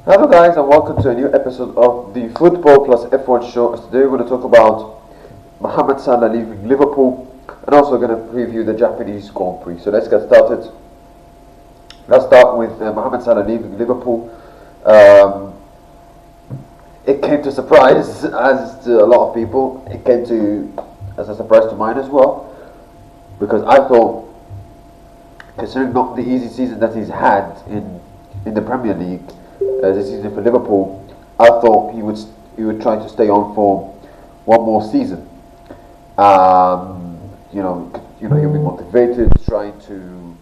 Hello guys and welcome to a new episode of the Football plus F1 Show. Today we're going to talk about Mohamed Salah leaving Liverpool and also going to preview the Japanese Grand Prix. So let's get started. Let's start with Mohamed Salah leaving Liverpool. It came to surprise as to a lot of people. It came to as a surprise to mine as well, because I thought, considering not the easy season that he's had in the Premier League this season for Liverpool, I thought he would try to stay on for one more season. He'll be motivated, trying to,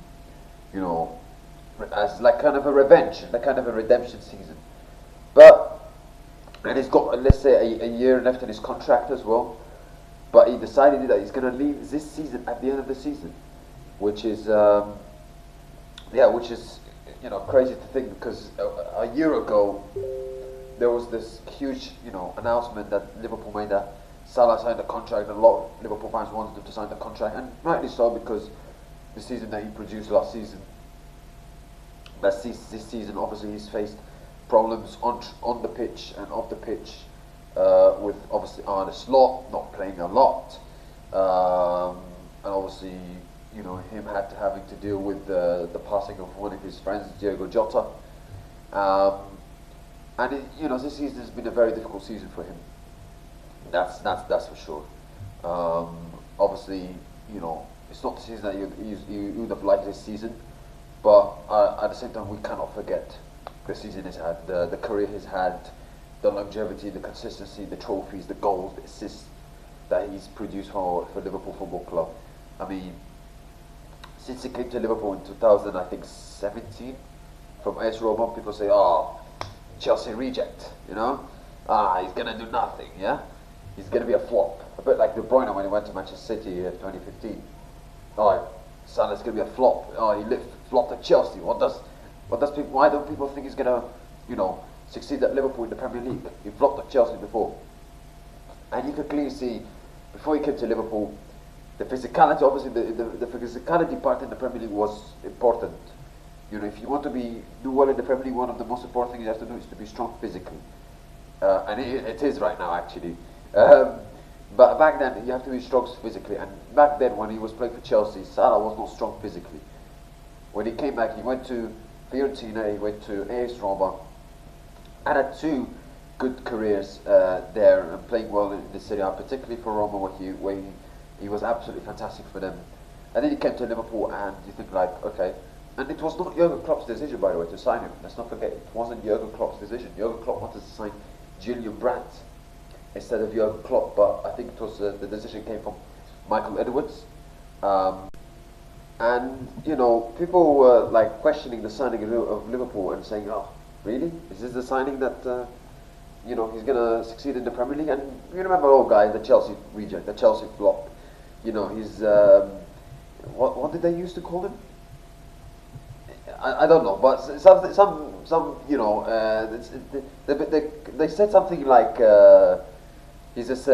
as like kind of a revenge, like kind of a redemption season. And he's got, let's say, a year left in his contract as well. But he decided that he's going to leave this season at the end of the season, which is crazy to think, because a year ago there was this huge, announcement that Liverpool made that Salah signed a contract, and a lot of Liverpool fans wanted him to sign the contract, and rightly so, because the season that he produced last season, this season obviously he's faced problems on the pitch and off the pitch, with obviously Arne Slot not playing a lot, and obviously him having to deal with the passing of one of his friends, Diogo Jota, this season has been a very difficult season for him. That's for sure. Obviously, it's not the season that you would have liked this season, but at the same time we cannot forget the season he's had, the career he's had, the longevity, the consistency, the trophies, the goals, the assists that he's produced for Liverpool Football Club. I mean, since he came to Liverpool in 2017 from AS Roma, people say, "Oh, Chelsea reject," he's gonna do nothing, yeah, he's gonna be a flop, a bit like De Bruyne when he went to Manchester City in 2015. Oh, Salah's gonna be a flop. Oh, he flopped at Chelsea. Why don't people think he's gonna, succeed at Liverpool in the Premier League? He flopped at Chelsea before, and you could clearly see before he came to Liverpool, the physicality, obviously the physicality part in the Premier League was important. If you want to do well in the Premier League, one of the most important things you have to do is to be strong physically, and it is right now actually. But back then you have to be strong physically, and back then when he was playing for Chelsea, Salah was not strong physically. When he came back, he went to Fiorentina, he went to AS Roma, and had two good careers there, and playing well in the Serie A, particularly for Roma, where he was absolutely fantastic for them. And then he came to Liverpool, and you think like, okay, and it was not Jurgen Klopp's decision, by the way, to sign him. Let's not forget, it wasn't Jurgen Klopp's decision. Jurgen Klopp wanted to sign Julian Brandt instead of Jurgen Klopp, but I think it was the decision came from Michael Edwards. And people were like questioning the signing of Liverpool and saying, "Oh, really? Is this the signing that he's gonna succeed in the Premier League?" And you remember, guys, the Chelsea reject, the Chelsea flop. He's what did they used to call him? I don't know, but they said something like he's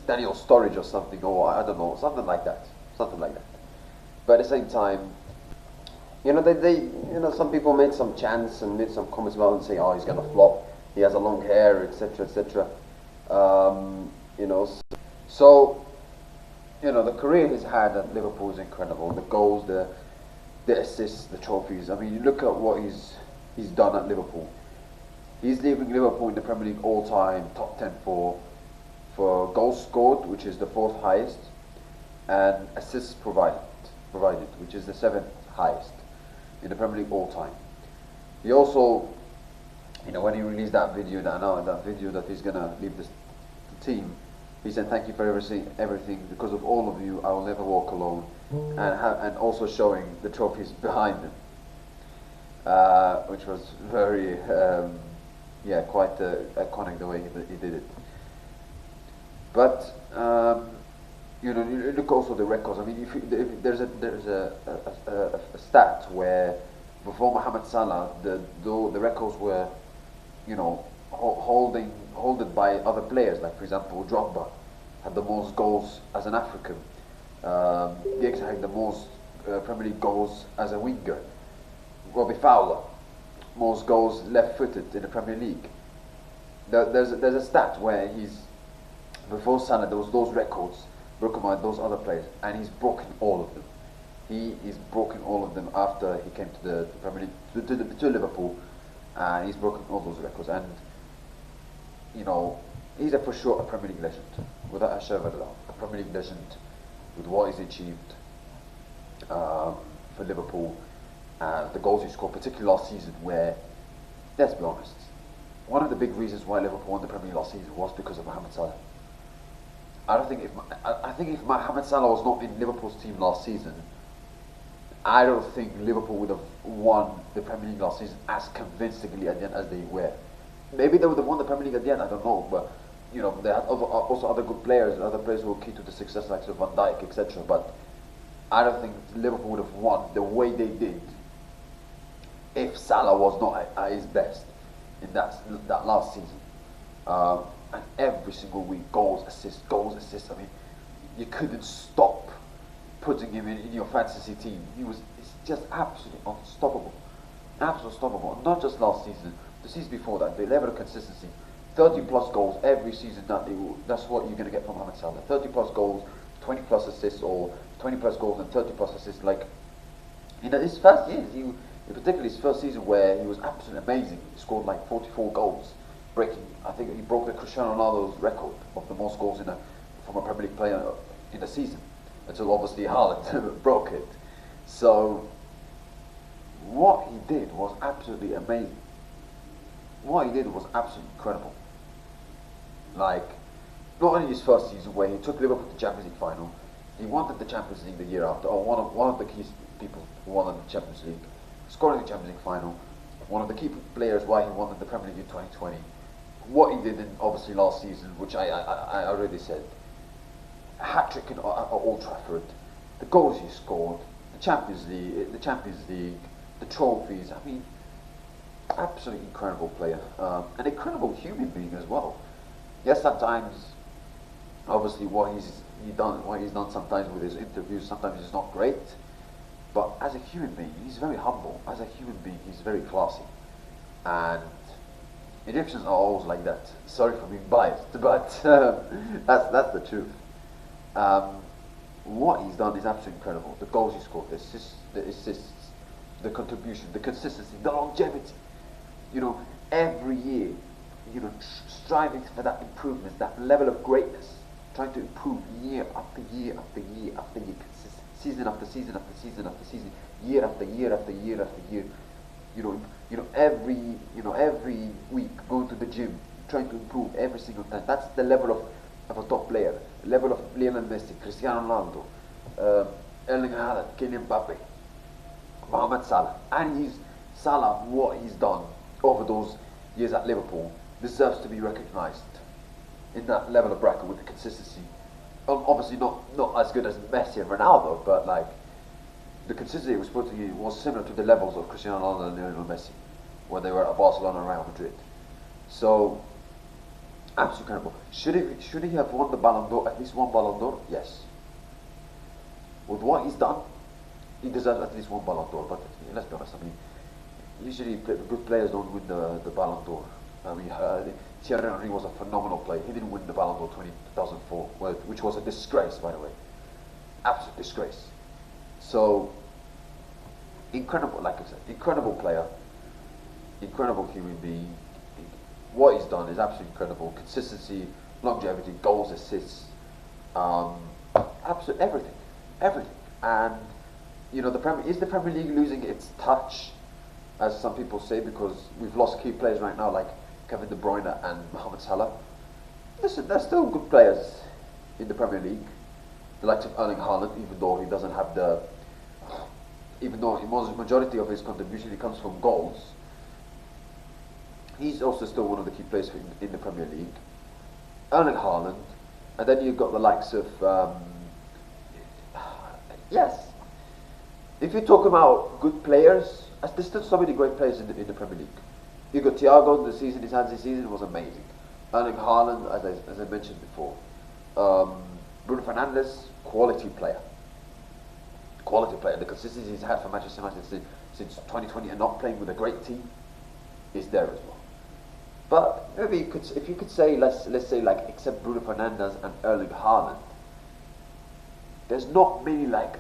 Daniel Sturridge or something, or I don't know, something like that. But at the same time, some people made some chants and made some comments about him and saying, "Oh, he's gonna flop. He has a long hair, etc., etc." The career he's had at Liverpool is incredible. The goals, the assists, the trophies. I mean, you look at what he's done at Liverpool. He's leaving Liverpool in the Premier League all-time top 10 for goals scored, which is the 4th highest, and assists provided, which is the 7th highest in the Premier League all-time. He also, when he released that video that he's gonna leave the team, he said, "Thank you for everything. Because of all of you, I will never walk alone," and also showing the trophies behind him, which was very, quite iconic the way he did it. But you look also the records. I mean, if there's a stat where before Mohamed Salah, the records were, holded by other players, like for example Drogba had the most goals as an African, Giggs had the most Premier League goals as a winger, Robbie Fowler most goals left-footed in the Premier League. There's a stat where he's before Salah there was those records broken by those other players, and he's broken all of them. He's broken all of them after he came to the Premier League to Liverpool, and he's broken all those records. And you know, he's for sure a Premier League legend, without a shadow of a doubt. A Premier League legend with what he's achieved for Liverpool, the goals he scored, particularly last season, where, let's be honest, one of the big reasons why Liverpool won the Premier League last season was because of Mohamed Salah. I think if Mohamed Salah was not in Liverpool's team last season, I don't think Liverpool would have won the Premier League last season as convincingly at the end as they were. Maybe they would have won the Premier League at the end, I don't know, but you know, they had also other good players, other players who were key to the success, like Van Dijk, etc. But I don't think Liverpool would have won the way they did if Salah was not at his best in that last season. And every single week, goals, assists. I mean, you couldn't stop putting him in your fantasy team. It's just absolutely unstoppable. Absolutely unstoppable. Not just last season, the season before that, the level of consistency. 30 plus goals every season, that's what you're going to get from Mohamed Salah. 30 plus goals, 20 plus assists, or 20 plus goals and 30 plus assists. Like, you know, his first years, particularly his first season where he was absolutely amazing. He scored like 44 goals, I think he broke the Cristiano Ronaldo's record of the most goals from a Premier League player in a season, until obviously Haaland broke it. So, what he did was absolutely amazing. What he did was absolutely incredible. Like, not only his first season where he took Liverpool to the Champions League final, he won the Champions League the year after, or one of the key people who won the Champions League, scoring the Champions League final, one of the key players why he won the Premier League in 2020. What he did in obviously last season, which I already said, a hat-trick at Old Trafford, the goals he scored, the Champions League, the trophies. I mean, absolutely incredible player, an incredible human being as well. Yes, sometimes, obviously, what he's done sometimes with his interviews, sometimes it's not great. But as a human being, he's very humble. As a human being, he's very classy, and Egyptians are always like that. Sorry for being biased, but that's the truth. What he's done is absolutely incredible. The goals he scored, the assists, the contribution, the consistency, the longevity. You know, every year, you know, striving for that improvement, that level of greatness, trying to improve year after year after year after year, season after season after season after season, year after year after year after year. You know, every week going to the gym, trying to improve every single time. That's the level of a top player, the level of Lionel Messi, Cristiano Ronaldo, Erling Haaland, Kylian Mbappe, Mohamed Salah, and Salah, what he's done over those years at Liverpool deserves to be recognised in that level of bracket with the consistency. Obviously not as good as Messi and Ronaldo, but like the consistency he was putting in was similar to the levels of Cristiano Ronaldo and Lionel Messi when they were at Barcelona and Real Madrid. So, absolutely incredible. Should he have won the Ballon d'Or, at least one Ballon d'Or? Yes. With what he's done, he deserves at least one Ballon d'Or. But let's be honest, I mean, usually good players don't win the Ballon d'Or. I mean, Thierry Henry was a phenomenal player. He didn't win the Ballon d'Or 2004, which was a disgrace, by the way. Absolute disgrace. So, incredible, like I said, incredible player, incredible human being. What he's done is absolutely incredible. Consistency, longevity, goals, assists, absolute everything. And you know, is the Premier League losing its touch, as some people say, because we've lost key players right now like Kevin De Bruyne and Mohamed Salah. Listen, there's still good players in the Premier League. The likes of Erling Haaland, even though the majority of his contribution comes from goals, he's also still one of the key players in the Premier League. Erling Haaland, and then you've got the likes of yes. If you talk about good players, there's still so many great players in the Premier League. You got Thiago, the season he's had this season was amazing. Erling Haaland, as I mentioned before. Bruno Fernandes, quality player. The consistency he's had for Manchester United since 2020 and not playing with a great team. is there as well. But maybe you could, if you could say, let's say like except Bruno Fernandes and Erling Haaland, there's not many like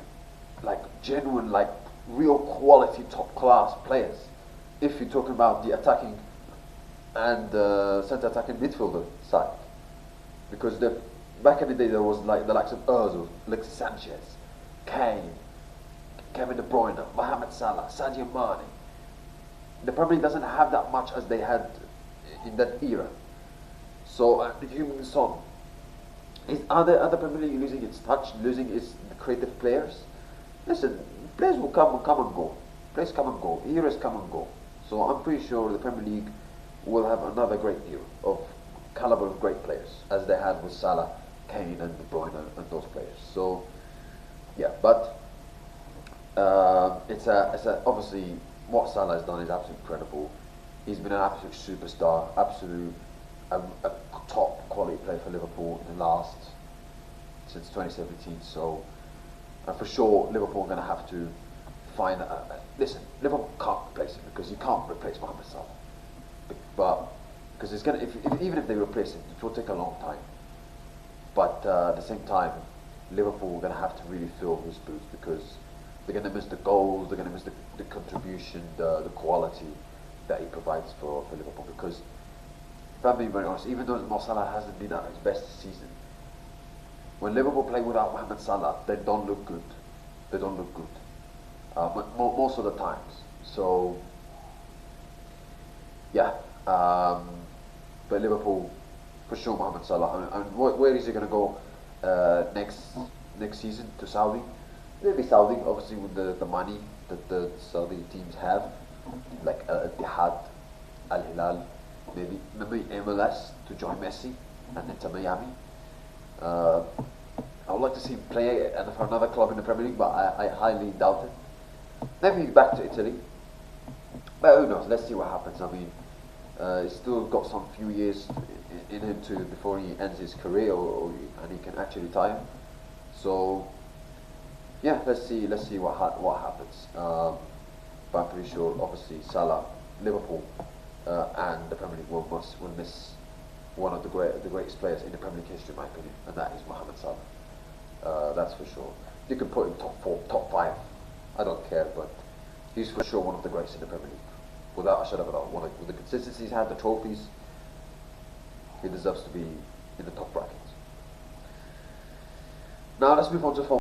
genuine like real quality top class players. If you're talking about the attacking and centre attacking midfielder side, because back in the day there was like the likes of Ozil, Alexis Sanchez, Kane, Kevin De Bruyne, Mohamed Salah, Sadio Mane. The Premier League doesn't have that much as they had in that era. So Heung-min Son, is other Premier League losing its touch, losing its creative players? Listen, players will come and go. Players come and go. Eras come and go. So I'm pretty sure the Premier League will have another great era of caliber of great players, as they had with Salah, Kane, and De Bruyne and those players. So yeah, but it's obviously what Salah has done is absolutely incredible. He's been an absolute superstar, a top quality player for Liverpool in the last since 2017. So for sure, Liverpool are going to have to find. Listen, Liverpool can't replace him because you can't replace Mohamed Salah. But because it's gonna, even if they replace him, it will take a long time. But at the same time, Liverpool are going to have to really fill his boots because they're going to miss the goals, they're going to miss the contribution, the quality that he provides for Liverpool. Because if I'm being very honest, even though Mo Salah hasn't been at his best season, when Liverpool play without Mohamed Salah, they don't look good. They don't look good. Most of the times. So yeah, but Liverpool for sure, Mohamed Salah. And where is he going to go next season? To Saudi? Maybe Saudi, obviously with the money that the Saudi teams have, like Al-Ittihad, Al-Hilal, maybe MLS to join Messi and Inter Miami. I would like to see him play for another club in the Premier League, but I highly doubt it. Maybe back to Italy, but who knows? Let's see what happens. I mean, he's still got some few years in him before he ends his career, and he can actually retire. So yeah, let's see what happens. But I'm pretty sure, obviously, Salah, Liverpool, and the Premier League will miss one of the greatest players in the Premier League history, in my opinion, and that is Mohamed Salah. That's for sure. You can put him top 4, top 5. I don't care, but he's for sure one of the greats in the Premier League, without a shadow of a doubt. With the consistency he's had, the trophies, he deserves to be in the top brackets. Now let's move on to